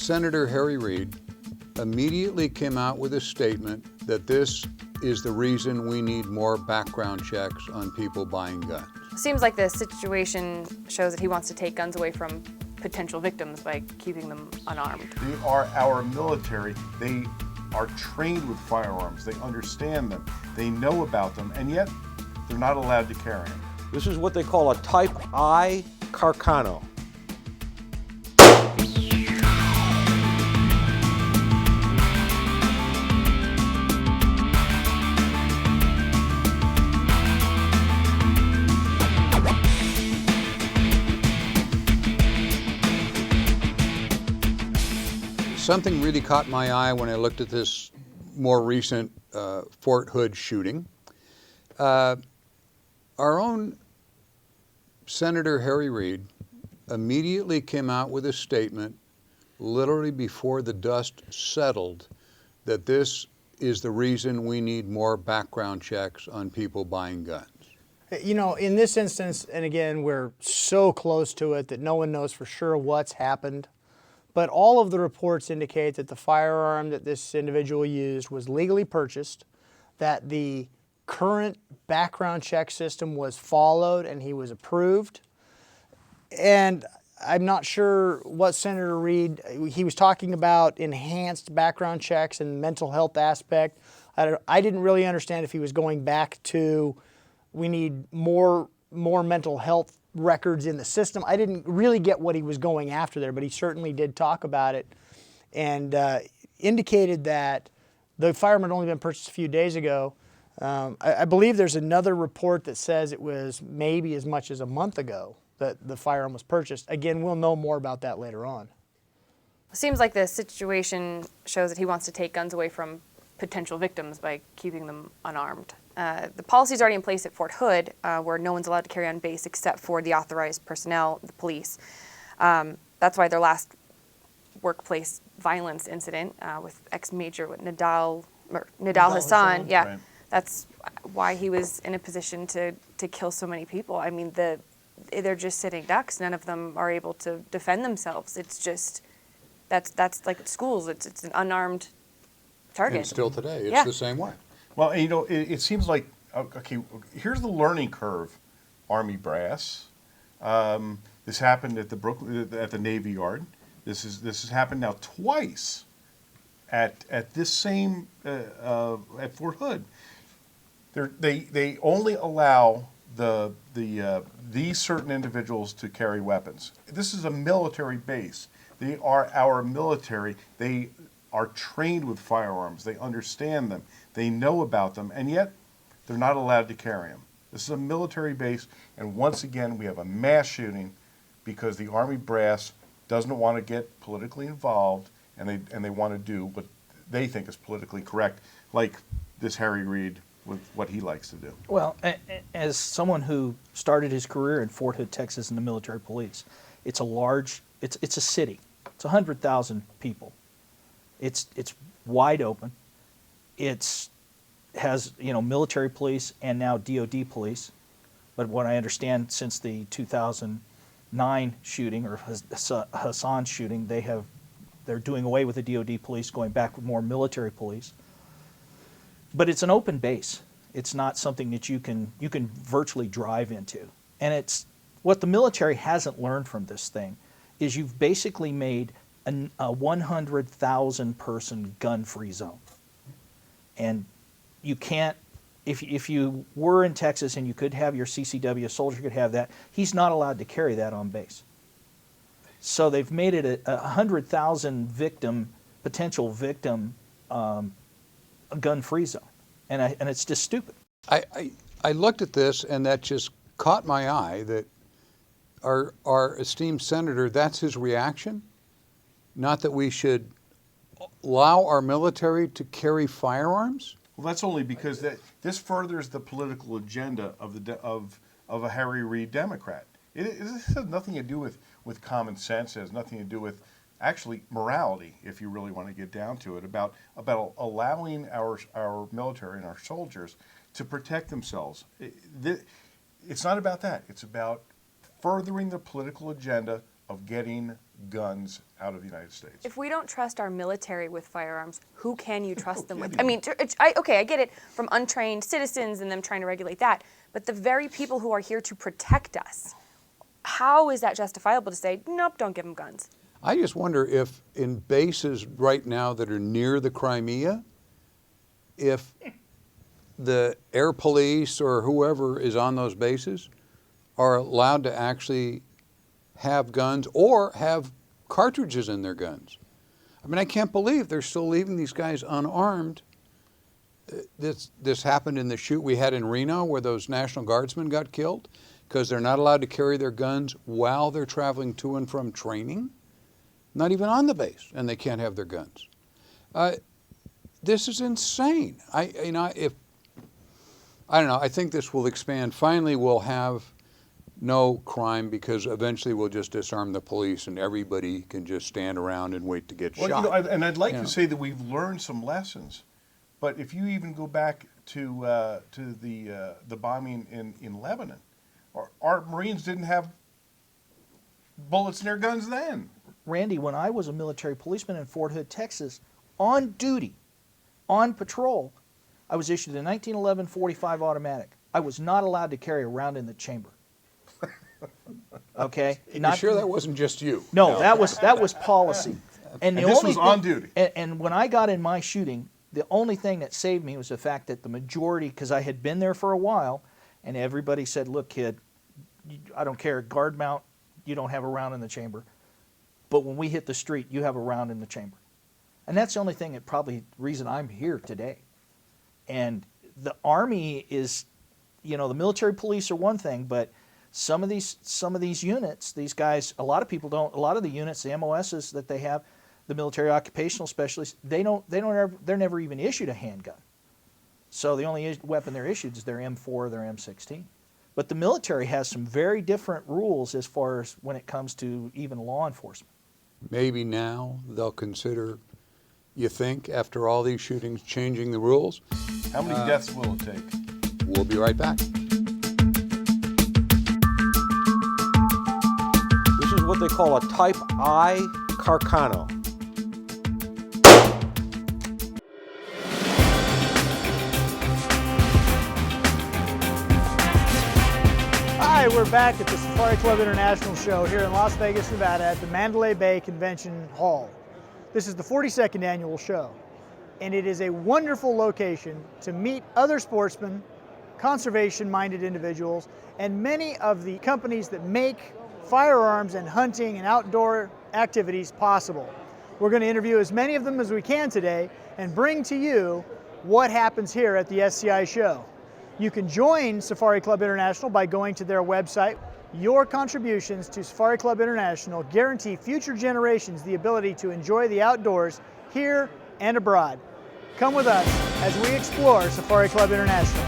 Senator Harry Reid immediately came out with a statement that this is the reason we need more background checks on people buying guns. Seems like the situation shows that he wants to take guns away from potential victims by keeping them unarmed. They are our military. They are trained with firearms. They understand them. They know about them, and yet they're not allowed to carry them. This is what they call a Type I Carcano. Something really caught my eye when I looked at this more recent Fort Hood shooting. Our own Senator Harry Reid immediately came out with a statement, literally before the dust settled, that this is the reason we need more background checks on people buying guns. You know, in this instance, and again, we're so close to it that no one knows for sure what's happened, but all of the reports indicate that the firearm that this individual used was legally purchased, that the current background check system was followed and he was approved. And I'm not sure what Senator Reid, he was talking about enhanced background checks and mental health aspect. I didn't really understand if he was going back to, we need more mental health records in the system. I didn't really get what he was going after there, but he certainly did talk about it and indicated that the firearm had only been purchased a few days ago. I believe there's another report that says it was maybe as much as a month ago that the firearm was purchased. Again, we'll know more about that later on. It seems like the situation shows that he wants to take guns away from potential victims by keeping them unarmed. The policy is already in place at Fort Hood, where no one's allowed to carry on base except for the authorized personnel, the police. That's why their last workplace violence incident with ex-major Nadal Hassan, yeah, right. That's why he was in a position to kill so many people. I mean, they're just sitting ducks. None of them are able to defend themselves. It's just, that's like schools. It's an unarmed target. And still today, it's the same way. Well, you know, it seems like, okay, here's the learning curve, Army brass. This happened at the Navy Yard. This has happened now twice at this same at Fort Hood. They only allow these certain individuals to carry weapons. This is a military base. They are our military. They are trained with firearms. They understand them. They know about them, and yet they're not allowed to carry them. This is a military base, and once again, we have a mass shooting because the Army brass doesn't want to get politically involved, and they want to do what they think is politically correct, like this Harry Reid with what he likes to do. Well, as someone who started his career in Fort Hood, Texas in the military police, it's a city. It's 100,000 people. It's wide open. It has, you know, military police and now DOD police. But what I understand, since the 2009 shooting or Hassan shooting, they're doing away with the DOD police, going back with more military police. But it's an open base. It's not something that you can virtually drive into. And it's what the military hasn't learned from this thing is you've basically made a 100,000 person gun-free zone. And you can't, if you were in Texas and you could have your CCW, a soldier could have that, he's not allowed to carry that on base. So they've made it a 100,000 potential victim gun-free zone. And it's just stupid. I looked at this and that just caught my eye that our esteemed senator, that's his reaction? Not that we should allow our military to carry firearms? Well, that's only because this furthers the political agenda of a Harry Reid Democrat. This has nothing to do with common sense. It has nothing to do with actually morality, if you really want to get down to it, about allowing our military and our soldiers to protect themselves. It's not about that. It's about furthering the political agenda of getting guns out of the United States. If we don't trust our military with firearms, who can you trust them with? kidding. I mean, okay, I get it from untrained citizens and them trying to regulate that, but the very people who are here to protect us, how is that justifiable to say, nope, don't give them guns? I just wonder if in bases right now that are near the Crimea, if the air police or whoever is on those bases are allowed to actually have guns or have cartridges in their guns. I mean, I can't believe they're still leaving these guys unarmed. This happened in the shoot we had in Reno where those National Guardsmen got killed because they're not allowed to carry their guns while they're traveling to and from training, not even on the base, and they can't have their guns. This is insane. I don't know. I think this will expand. Finally, we'll have no crime because eventually we'll just disarm the police and everybody can just stand around and wait to get Well, shot. and I'd like You to know. say that we've learned some lessons, but if you even go back to the bombing in Lebanon, our Marines didn't have bullets in their guns then. Randy, when I was a military policeman in Fort Hood, Texas, on duty, on patrol, I was issued a 1911 45 automatic. I was not allowed to carry a round in the chamber. Okay? You sure that wasn't just you? No, that was policy. And this was on duty. And when I got in my shooting, the only thing that saved me was the fact that the majority, because I had been there for a while, and everybody said, look, kid, I don't care, guard mount, you don't have a round in the chamber. But when we hit the street, you have a round in the chamber. And that's the only thing that probably reason I'm here today. And the Army is, the military police are one thing, but some of these units, these guys, a lot of people don't, a lot of the units, the MOSs that they have, the military occupational specialists, they're never even issued a handgun. So the only weapon they're issued is their M4 or their M16. But the military has some very different rules as far as when it comes to even law enforcement. Maybe now they'll consider, you think, after all these shootings, changing the rules. How many deaths will it take? We'll be right back. This is what they call a Type I Carcano. Hi, we're back at the Safari Club International show here in Las Vegas, Nevada at the Mandalay Bay Convention Hall. This is the 42nd annual show, and it is a wonderful location to meet other sportsmen, conservation-minded individuals, and many of the companies that make firearms and hunting and outdoor activities possible. We're going to interview as many of them as we can today and bring to you what happens here at the SCI show. You can join Safari Club International by going to their website. Your contributions to Safari Club International guarantee future generations the ability to enjoy the outdoors here and abroad. Come with us as we explore Safari Club International.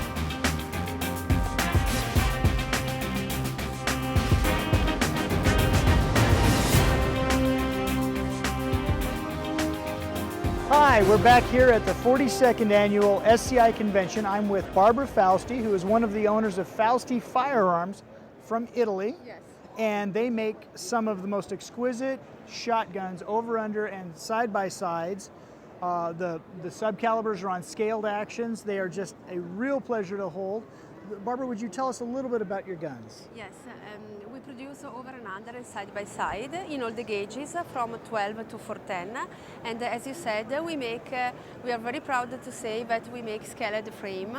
Hi, we're back here at the 42nd annual SCI convention. I'm with Barbara Fausti, who is one of the owners of Fausti Firearms from Italy. Yes. And they make some of the most exquisite shotguns, over, under, and side-by-sides. The subcalibers are on scaled actions. They are just a real pleasure to hold. Barbara, would you tell us a little bit about your guns? Yes, we produce over and under and side by side in all the gauges from 12 to 410. And as you said, we are very proud to say that we make scaled frame.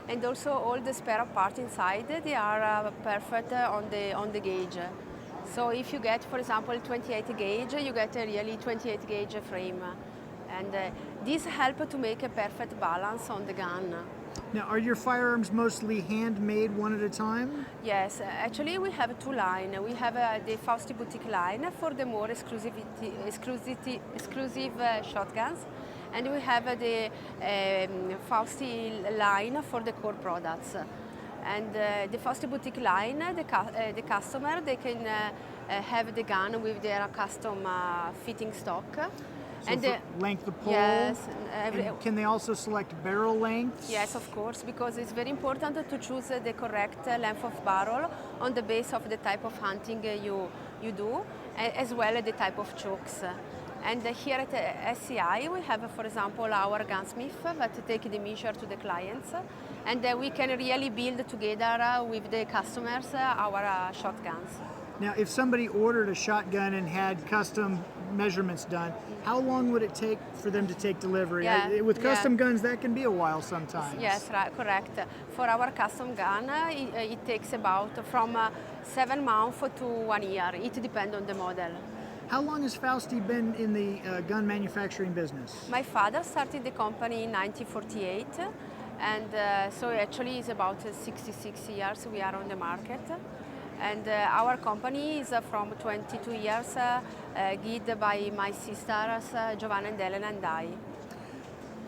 And also all the spare parts inside, they are perfect on the gauge. So if you get, for example, 28 gauge, you get a really 28 gauge frame. And these help to make a perfect balance on the gun. Now, are your firearms mostly handmade one at a time? Yes, actually we have two lines. We have the Fausti Boutique line for the more exclusive shotguns, and we have the Fausti line for the core products. And the Fausti Boutique line, the customer, they can have the gun with their custom fitting stock. So for length of pull? Yes. And can they also select barrel lengths? Yes, of course, because it's very important to choose the correct length of barrel on the base of the type of hunting you do. as well as the type of chokes. And here at SCI, we have, for example, our gunsmith that take the measure to the clients, and we can really build together with the customers our shotguns. Now, if somebody ordered a shotgun and had custom measurements done, how long would it take for them to take delivery? Yeah, With custom yeah. guns, that can be a while sometimes. Yes, right, correct. For our custom gun, it takes about from 7 months to 1 year. It depends on the model. How long has Fausti been in the gun manufacturing business? My father started the company in 1948, and so actually it's about 66 years we are on the market. And our company is from 22 years, guided by my sisters, Giovanna and Elena and I.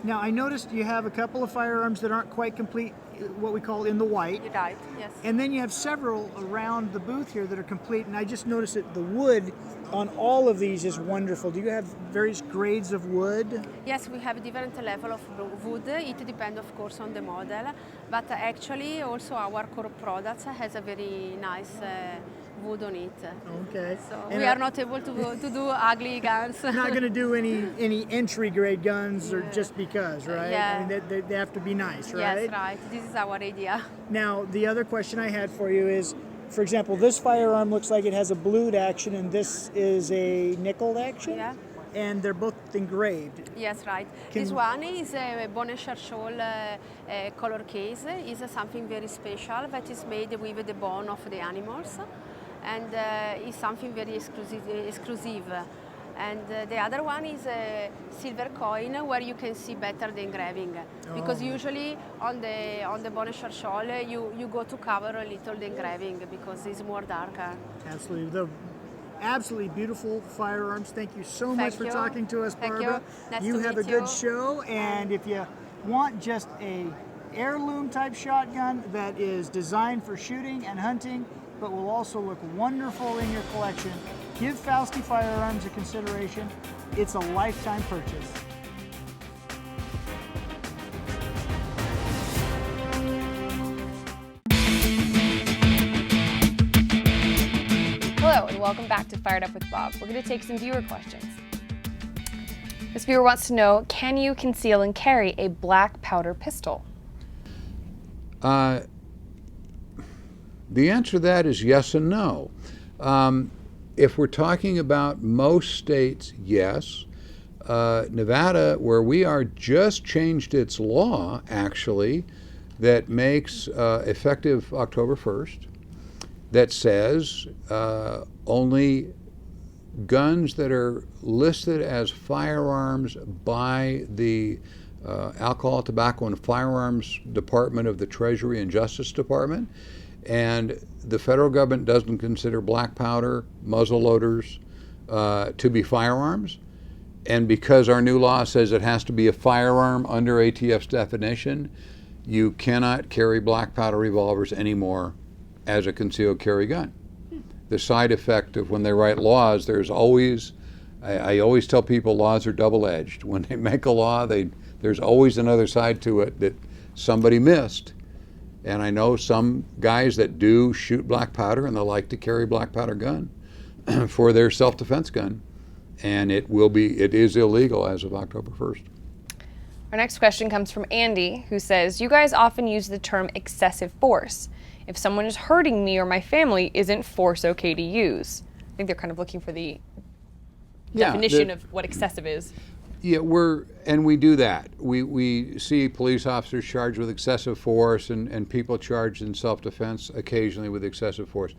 Now, I noticed you have a couple of firearms that aren't quite complete, what we call in the white. You're right, yes. And then you have several around the booth here that are complete, and I just noticed that the wood on all of these is wonderful. Do you have various grades of wood? Yes, we have different level of wood. It depends, of course, on the model, but actually also our core products has a very nice wood on it. Okay. So And we are not able to do ugly guns. not going to do any entry grade guns or just because, right? Yeah. I mean, they have to be nice, right? Yes, right. This is our idea. Now, the other question I had for you is, for example, this firearm looks like it has a blued action and this is a nickeled action. Yeah. And they're both engraved. Yes, right. This one is a bone and charcoal color case. It's something very special that is made with the bone of the animals, and is something very exclusive. And the other one is a silver coin where you can see better the engraving, because usually on the bone and charcoal you go to cover a little the engraving because it's more darker. Absolutely. They're absolutely beautiful firearms. Thank you so much Thank for you. talking to us, Thank Barbara. you. Nice You to have a meet good you. show, and if you want just a heirloom type shotgun that is designed for shooting and hunting, but will also look wonderful in your collection, give Fausti Firearms a consideration. It's a lifetime purchase. Hello, and welcome back to Fired Up with Bob. We're going to take some viewer questions. This viewer wants to know, can you conceal and carry a black powder pistol? The answer to that is yes and no. If we're talking about most states, yes. Nevada, where we are, just changed its law, actually, that makes effective October 1st, that says only guns that are listed as firearms by the Alcohol, Tobacco, and Firearms Department of the Treasury and Justice Department, and the federal government doesn't consider black powder, muzzle loaders to be firearms. And because our new law says it has to be a firearm under ATF's definition, you cannot carry black powder revolvers anymore as a concealed carry gun. The side effect of when they write laws, there's always, I always tell people laws are double-edged. When they make a law, there's always another side to it that somebody missed. And I know some guys that do shoot black powder and they like to carry black powder gun for their self-defense gun. And it is illegal as of October 1st. Our next question comes from Andy, who says, you guys often use the term excessive force. If someone is hurting me or my family, isn't force okay to use? I think they're kind of looking for the definition of what excessive is. Yeah, we do that. We see police officers charged with excessive force and people charged in self-defense occasionally with excessive force.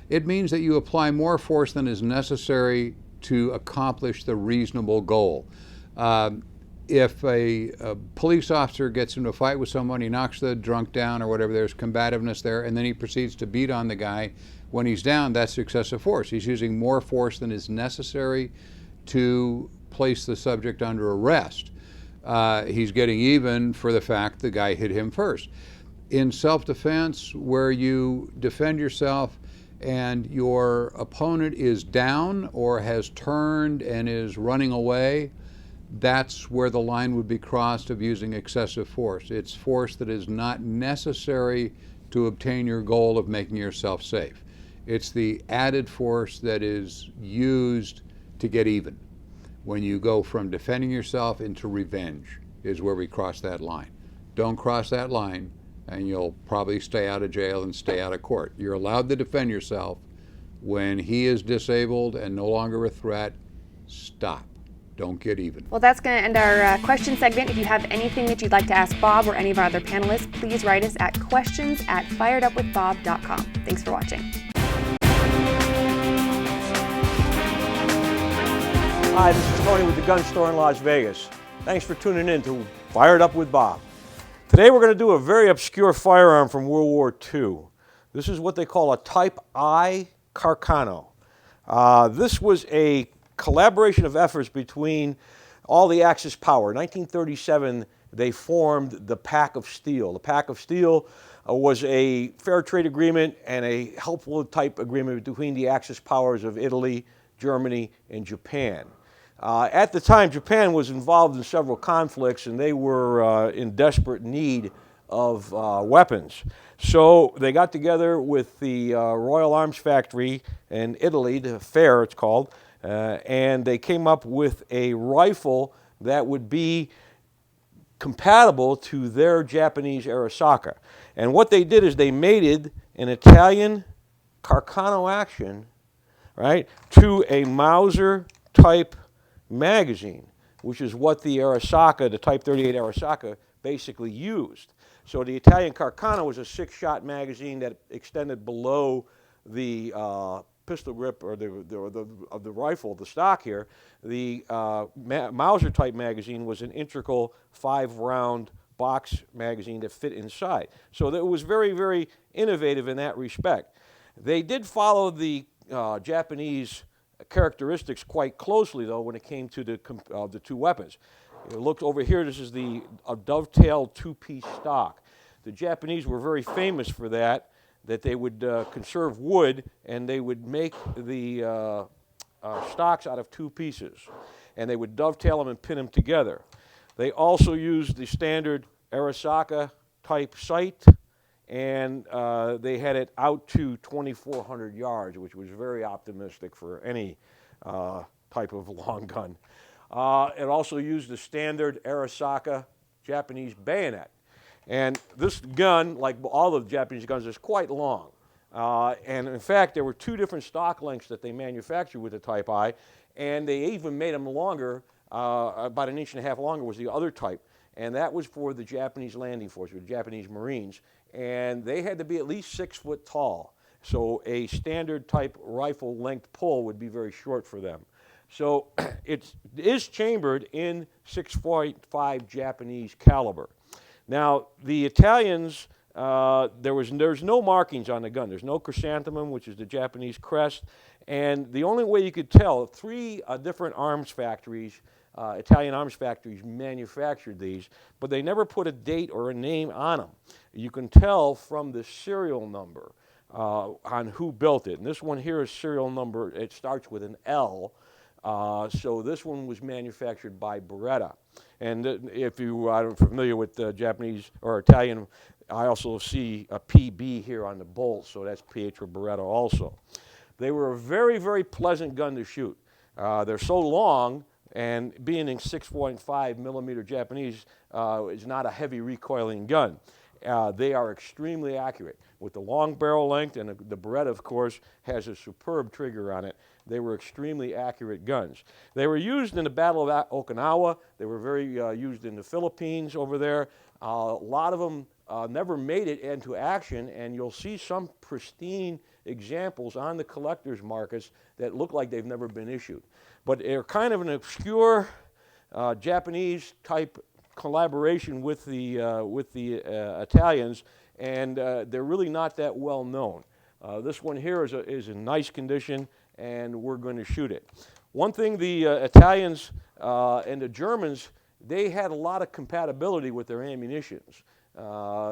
It means that you apply more force than is necessary to accomplish the reasonable goal. If a police officer gets into a fight with someone, he knocks the drunk down or whatever, there's combativeness there, and then he proceeds to beat on the guy when he's down, that's excessive force. He's using more force than is necessary to place the subject under arrest. He's getting even for the fact the guy hit him first. In self-defense, where you defend yourself and your opponent is down or has turned and is running away, that's where the line would be crossed of using excessive force. It's force that is not necessary to obtain your goal of making yourself safe. It's the added force that is used to get even. When you go from defending yourself into revenge is where we cross that line. Don't cross that line and you'll probably stay out of jail and stay out of court. You're allowed to defend yourself. When he is disabled and no longer a threat, stop. Don't get even. Well, that's going to end our question segment. If you have anything that you'd like to ask Bob or any of our other panelists, please write us at questions@firedupwithbob.com. Thanks for watching. Hi, this is Tony with the Gun Store in Las Vegas. Thanks for tuning in to Fired Up with Bob. Today we're going to do a very obscure firearm from World War II. This is what they call a Type I Carcano. This was a collaboration of efforts between all the Axis power. In 1937, they formed the Pack of Steel. The Pack of Steel was a fair trade agreement and a helpful type agreement between the Axis powers of Italy, Germany, and Japan. At the time, Japan was involved in several conflicts and they were in desperate need of weapons. So they got together with the Royal Arms Factory in Italy, the FAIR it's called, and they came up with a rifle that would be compatible to their Japanese Arisaka. And what they did is they mated an Italian Carcano action, right, to a Mauser type magazine, which is what the Arisaka, the Type 38 Arisaka, basically used. So the Italian Carcano was a 6-shot magazine that extended below the pistol grip or of the rifle, the stock here. The Mauser type magazine was an integral 5-round box magazine that fit inside. So it was very, very innovative in that respect. They did follow the Japanese characteristics quite closely, though, when it came to the two weapons. Look over here, this is the dovetail 2-piece stock. The Japanese were very famous for that they would conserve wood and they would make the stocks out of 2 pieces. And they would dovetail them and pin them together. They also used the standard Arisaka type sight, and they had it out to 2,400 yards, which was very optimistic for any type of long gun. It also used the standard Arisaka Japanese bayonet. And this gun, like all of the Japanese guns, is quite long. And in fact, there were 2 different stock lengths that they manufactured with the Type I, and they even made them longer, about 1.5 inches longer was the other type. And that was for the Japanese landing force, or the Japanese Marines. And they had to be at least 6 foot tall. So a standard type rifle length pull would be very short for them. So it is chambered in 6.5 Japanese caliber. Now, the Italians, there's no markings on the gun. There's no chrysanthemum, which is the Japanese crest. And the only way you could tell, 3 different arms factories, Italian arms factories, manufactured these, but they never put a date or a name on them. You can tell from the serial number on who built it. And this one here is serial number, it starts with an L. So this one was manufactured by Beretta. And if you are familiar with Japanese or Italian, I also see a PB here on the bolt, so that's Pietro Beretta also. They were a very, very pleasant gun to shoot. They're so long, and being in 6.5 millimeter Japanese is not a heavy recoiling gun. They are extremely accurate. With the long barrel length, and the Beretta, of course, has a superb trigger on it. They were extremely accurate guns. They were used in the Battle of Okinawa. They were very used in the Philippines over there. A lot of them never made it into action, and you'll see some pristine examples on the collector's markets that look like they've never been issued. But they're kind of an obscure Japanese type collaboration with the Italians, and they're really not that well known. This one here is in nice condition, and we're going to shoot it. One thing the Italians and the Germans, they had a lot of compatibility with their ammunitions.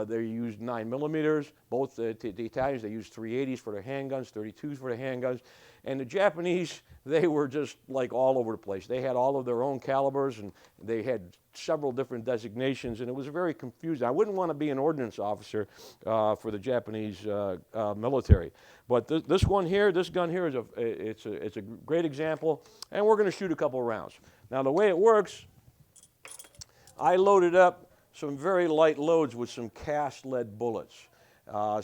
They used 9mm. Both the Italians, they used 380s for their handguns, 32s for their handguns. And the Japanese, they were just like all over the place. They had all of their own calibers, and they had several different designations, and it was very confusing. I wouldn't want to be an ordnance officer for the Japanese military. But this gun here is a great example, and we're going to shoot a couple of rounds. Now, the way it works, I loaded up some very light loads with some cast lead bullets. They're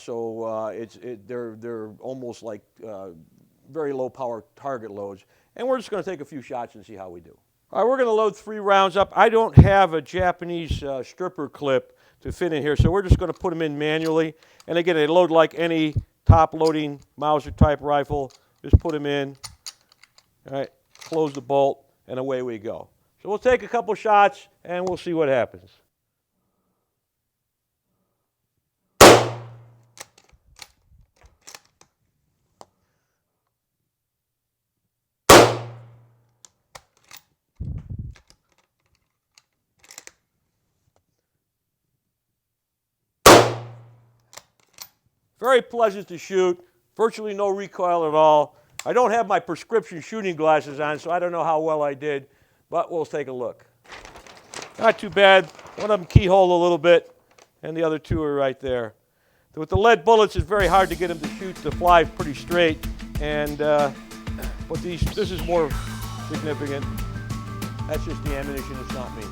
almost like very low power target loads. And we're just going to take a few shots and see how we do. All right, we're going to load 3 rounds up. I don't have a Japanese stripper clip to fit in here, so we're just going to put them in manually. And again, they load like any top loading Mauser type rifle. Just put them in. All right, close the bolt, and away we go. So we'll take a couple shots and we'll see what happens. Very pleasant to shoot, virtually no recoil at all. I don't have my prescription shooting glasses on, so I don't know how well I did, but we'll take a look. Not too bad. One of them keyholed a little bit, and the other 2 are right there. With the lead bullets, it's very hard to get them to shoot the fly pretty straight, and but this is more significant. That's just the ammunition, it's not me.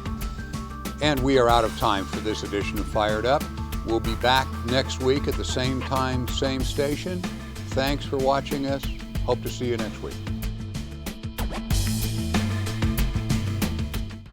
And we are out of time for this edition of Fired Up. We'll be back next week at the same time, same station. Thanks for watching us. Hope to see you next week.